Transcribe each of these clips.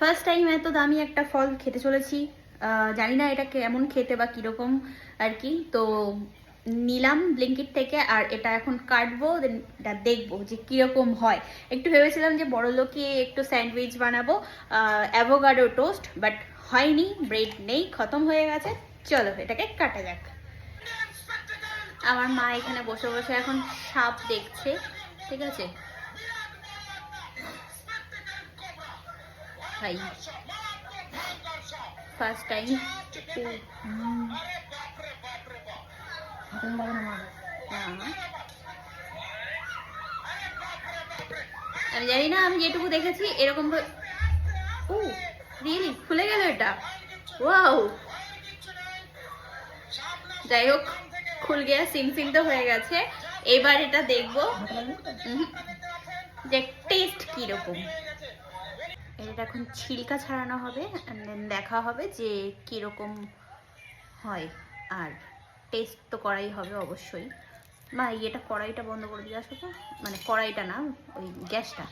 First time এত দামি একটা ফল খেতে চলেছি। জানি না এটা কেমন খেতে বা কিরকম আর কি। তো নিলাম ব্লিঙ্কিট থেকে, আর এটা এখন কাটবো, দেন এটা দেখবো যে কিরকম হয়। একটু ভেবেছিলাম যে বড়লোকে একটু স্যান্ডউইচ বানাবো, অ্যাভোকাডো টোস্ট, বাট হয়নি, ব্রেড নেই, খতম হয়ে গেছে। চলো এটাকে কাটা যাক। আমার মা এখানে বসে বসে এখন সাপ দেখছে, ঠিক আছে ভাই, ফার্স্ট টাইম। আমি জানি না, আমি যেটুকু দেখেছি এরকম। ও রিয়েলি খুলে গেল এটা, ওয়াও। যাই হোক, খুল গিয়া, সিম সিম তো হয়ে গেছে। এবার এটা দেখবো যে টেস্ট কিরকম। এটা এখন ছিলকা ছাড়ানো হবে, দেন দেখা হবে যে কিরকম হয়। আর টেস্ট তো করাই হবে অবশ্যই। মা এটা কড়াইটা বন্ধ করে দিয়ে আসো তো, মানে কড়াইটা না, ওই গ্যাসটা।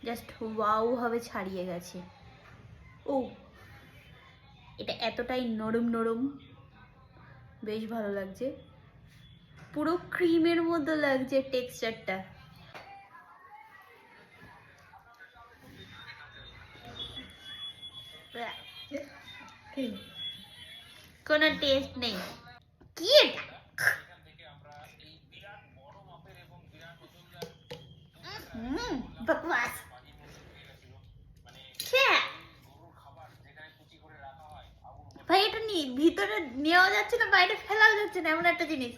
জাস্ট ওয়াও ভাবে ছাড়িয়ে গেছে। ও এটা এতটাই নরম নরম, বেশ ভালো লাগছে, পুরো ক্রিমের মতো লাগছে টেক্সচারটা। কোনো টেস্ট নেই। কি এটা? বকবাস। ভাই এটা ভিতরে নেওয়া যাচ্ছে না, বাইরে ফেলাও যাচ্ছে না, এমন একটা জিনিস।